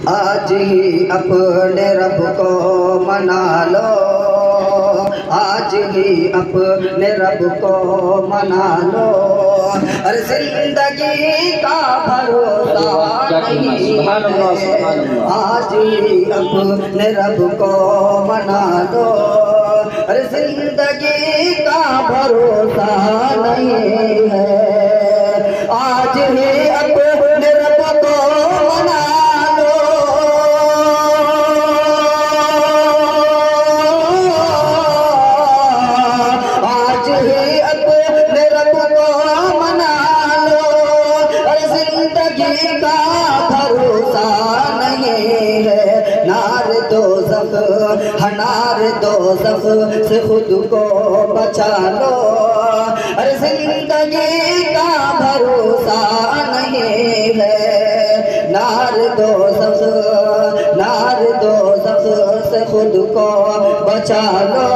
आज ही अपने रब को मना लो, आज ही अपने रब को मना लो। हर जिंदगी का भरोसा नहीं है, आज ही अपने रब को मना लो। हर जिंदगी का भरोसा नहीं है, आज ही अपने रब को मना लो। आज ही अपने रब को मना लो, हर जिंदगी का भरोसा नहीं है। नार दोज़ख हनार दोज़ख से खुद को बचा लो, हर जिंदगी का भरोसा नहीं है। नार दोज़ख से खुद को बचा लो,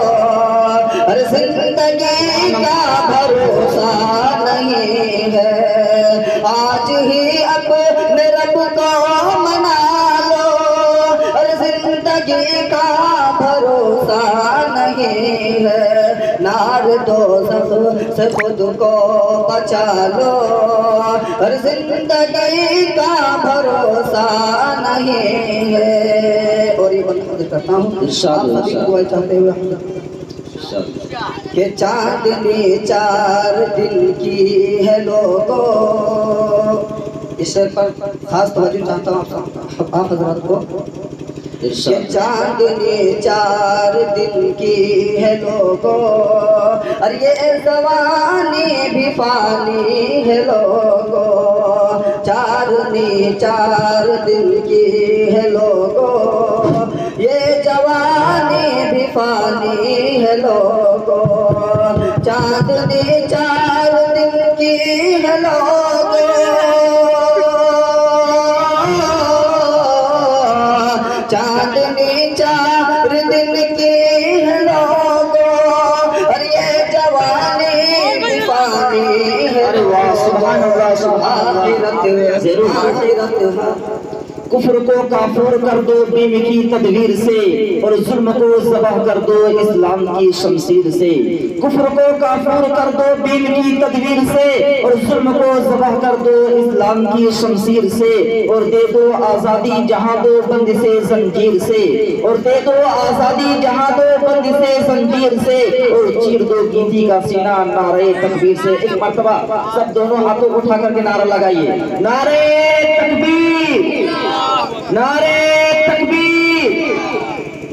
हर जिंदगी का भरोसा नहीं है। आज ही अपने रब को मना लो, हर जिंदगी का भरोसा नहीं है। नार दोज़ख से खुद को बचा लो, हर जिंदगी का भरोसा नहीं है। और ये बंद करता हूँ चाहते हुए कि चांदनी 4 दिन की है लोगों। इस पर खास तवज्जो चाहता हूँ आप हजरात को कि चांदनी 4 दिन की है लोगों, और ये जवानी भी फानी है लोगों। चांदनी 4 दिन की है लोगों, ये जवानी भी फानी है लोगों। चांदनी 4 दिन की है लोगों, चांदनी 4 दिन की है लोगों, और ये जवानी भी फानी है। सुभान अल्लाह, आखिरत कुफ्र को काफूर कर दो बीम की तदवीर से, और जुल्म को ज़बह कर दो इस्लाम की शमशीर से। कुफ्र को काफूर कर दो बीम की तदवीर से, और जुल्म को ज़बह कर दो इस्लाम की शमशीर से। और दे दो आज़ादी जहां दो बंद से जंजीर से, और दे दो आज़ादी जहां दो बंद से जंजीर से। और चीर दो गिनती का सीना नारे तकबीर से। एक मर्तबा सब दोनों हाथों उठा करके नारा लगाइए, नारे तकबीर, नारे तकबीर।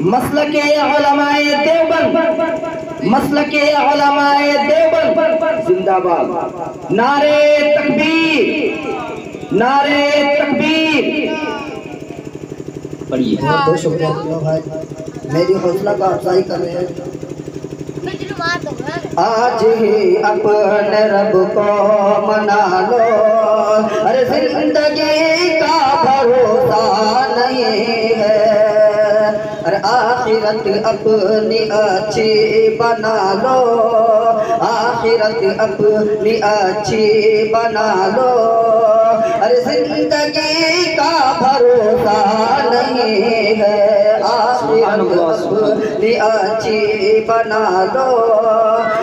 मसलके उलमाए देवबंद, मसलके उलमाए देवबंद जिंदाबाद। नारे तकबीर, नारे तकबीर। पढ़िए। बहुत शुक्रिया भाई, मेरी हौसला का अफजाई कर रहे हैं। आज ही अपने रब को मना लो, हर जिंदगी का भरोसा नहीं है। और आखिरत अपनी अच्छी बना लो, आखिरत अपनी अच्छी बना लो, हर जिंदगी का भरोसा नहीं है। आखिरत अपनी अच्छी बना लो,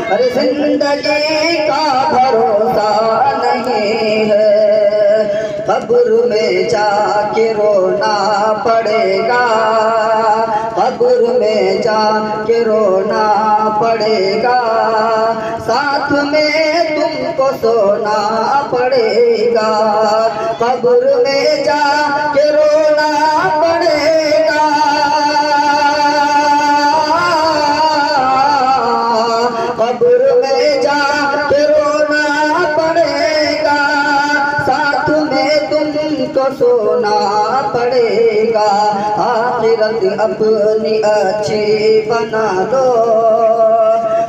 हर जिंदगी का भरोसा नहीं है। कब्र में जाके रोना पड़ेगा, कब्र में जाके रोना पड़ेगा। साथ में तुमको सोना पड़ेगा, कब्र में जाके रोना पड़ेगा। कब्र में जाके रोना पड़ेगा, साथ में तुमको सोना पड़ेगा। आखिरत अपनी अच्छी बना दो,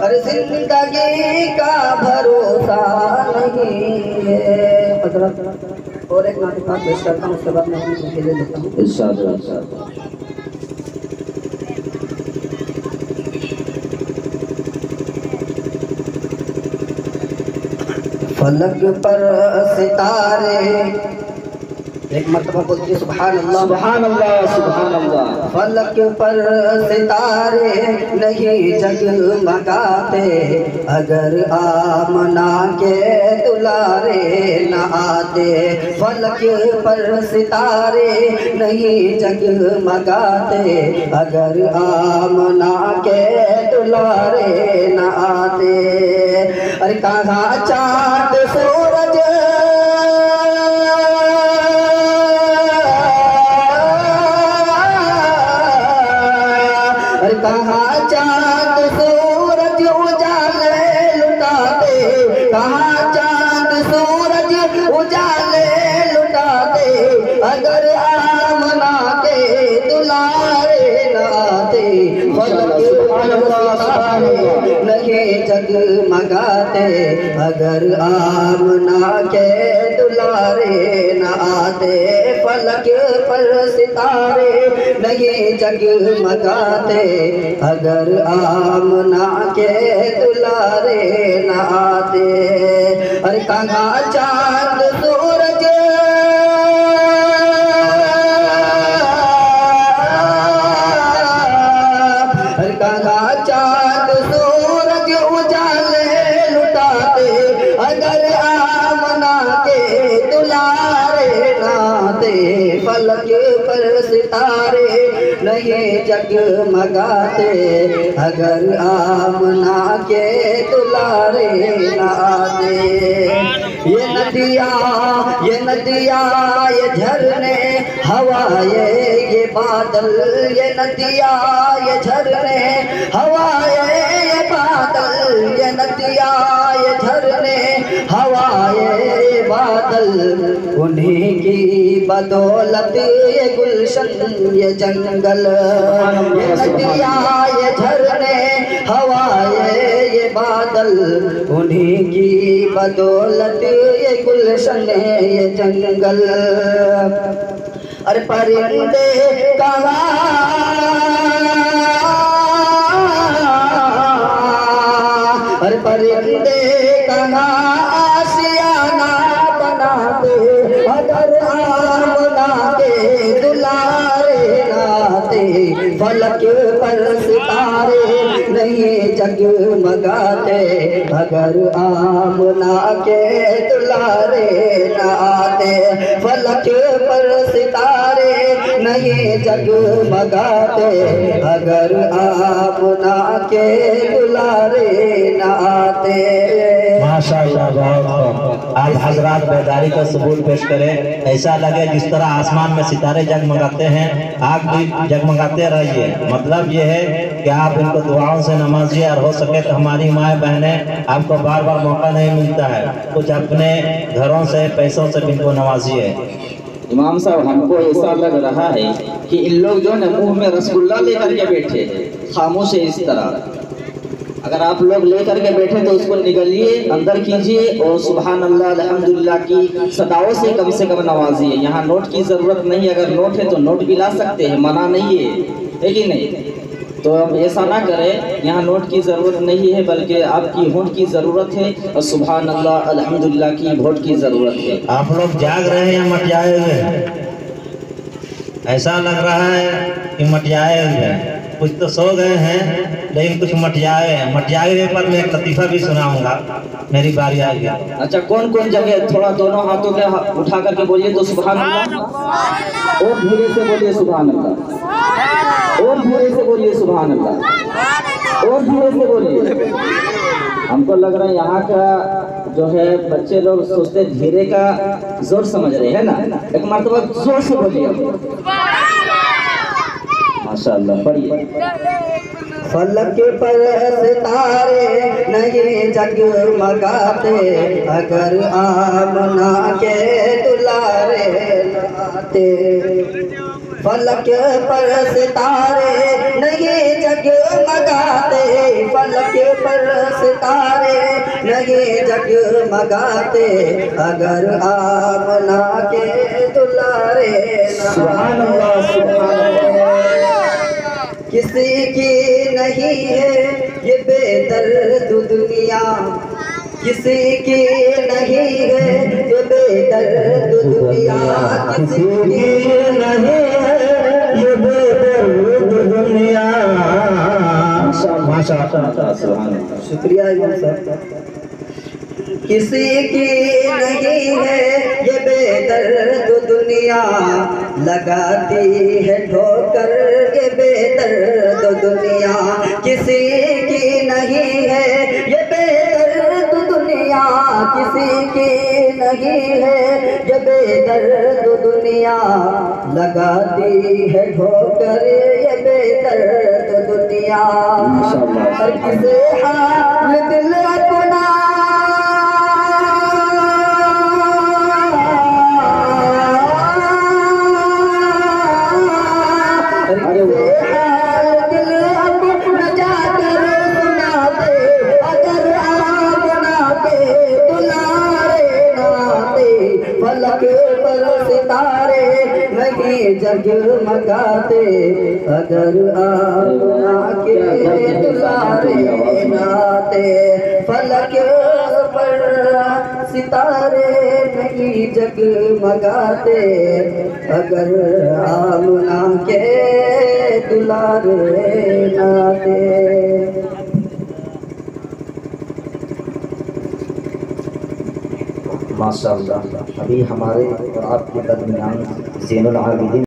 हर जिंदगी का भरोसा नहीं है। और एक नाते पास पेश करता हूँ, उसके बाद मैं अपनी ले लेता हूँ। फलक पर सितारे एक मर्तबा बोलती है सुभान अल्लाह सुभान अल्लाह सुभान अल्लाह। फलक पर सितारे नहीं जगमगाते, अगर आमना के दुलारे न आते। फलक पर सितारे नहीं जगमगाते, अगर आमना के दुलारे न आते। अरे कहाँ चाँद सूरज कहाँ चाँद सूरज उजाले लुटाते, कहाँ चाँद सूरज उजाले लुटाते, अगर आमना के दुलारे नाते। नहीं जगमगाते, अगर आमना के दुलारे न आते। फलक पर सितारे नहीं जगमगाते, अगर आमना के दुलारे न आते। अरे कहाँ चाँद सूरज कहाँ चाँद सूरज उजाले लुटाते, अगर आमना के दुलारे नाते। फलक पर सितारे नहीं जगमगाते, अगर आमना के दुलारे नाते। ये नदियाँ ये झरने हवाए ये बादल, ये नदियाँ ये झरने हवाए ये बादल, ये नदियाँ ये झरने हवाए ये बादल। उन्हीं की बदौलत ये गुलशन ये जंगल, ये नदियाँ ये झरने हवाए ये बादल, उन्हीं की बदौलत ये गुलशन ये जंगल। अरे परिंदे कहाँ, अरे परिंदे कहाँ आशियाना बनाते, अगर आमना के दुलारे नाते। फलक पर सितारे नहीं जगमगाते, अगर आमना के दुलारे न आते। फलक पर सितारे नहीं जगमगाते, अगर आमना के दुलारे न आते। माशाअल्लाह, बहुत आप हजरात बेदारी का सबूत पेश करें। ऐसा लगे जिस तरह आसमान में सितारे जगमगाते हैं, आप भी जगमगाते रहिए। मतलब ये है कि आप इनको दुआओं से नवाजिए, और हो सके तो हमारी माएँ बहनें, आपको बार बार मौका नहीं मिलता है, कुछ अपने घरों से पैसों से इनको नवाजिए। इमाम साहब, हमको ऐसा लग रहा है कि इन लोग जो है मुंह में रसगुल्ला लेकर के बैठे हैं, खामोश है इस तरह। अगर आप लोग लेकर के बैठे तो उसको निगलिए, अंदर कीजिए और सुभान अल्लाह अल्हम्दुलिल्लाह की सदाओं से कम नवाजिए। यहाँ नोट की ज़रूरत नहीं, अगर नोट है तो नोट भी ला सकते हैं, मना नहीं है कि नहीं? तो अब ऐसा ना करें, यहाँ नोट की ज़रूरत नहीं है, बल्कि आपकी होंठ की ज़रूरत है और सुभान अल्लाह अल्हम्दुलिल्लाह की वोट की ज़रूरत है। आप लोग जाग रहे हैं या मटियाए हुए हैं? ऐसा लग रहा है कि मटियाए हुए हैं। कुछ तो सो गए हैं, लेकिन कुछ मटियाए हैं। मटियाए हुए पर मैं एक लतीफ़ा भी सुनाऊंगा, मेरी बारी आ गया। अच्छा, कौन कौन जगह थोड़ा दोनों हाथों के उठा करके बोलिए तो सुभान अल्लाह, और धीरे से बोलिए सुभान अल्लाह, और धीरे से बोलिए सुभान अल्लाह, और धीरे से बोलिए। हमको लग रहा है यहाँ का जो है बच्चे लोग सोचते धीरे का जोर समझ रहे हैं ना। एक मर्तबा जोर से बोलिए माशाअल्लाह, पढ़िए। फलक पर सितारे नहीं जगमगाते, अगर आमना के दुलारे नाते। फलक पर सितारे नहीं जगमगाते, फलक पर सितारे नहीं जगमगाते, अगर आमना के दुलारे नाते। किसी की नहीं है ये बेदर्द दुनिया, किसी की नहीं है ये बेदर्द दुनिया किसी की नहीं है, ये बेदर्द दुनिया। माशाअल्लाह, शुक्रिया इमाम साहब। किसी की नहीं है ये बेदर्द दुनिया, लगाती है ठोकर ये बेदर्द दुनिया। किसी की नहीं है ये बेदर्द दुनिया, किसी की नहीं है ये बेदर्द दुनिया, लगाती है ठोकर ये बेदर्द दुनिया। हर किसे हाल दिल अपना फलक पर सितारे नहीं जगमगाते, अगर आप के दुलारे नाते। फलक पर सितारे नहीं जगमगाते, अगर आप के दुलारे नाते। माशाअल्लाह, अभी हमारे और आपके दरमियान ज़ैनुल आबिदीन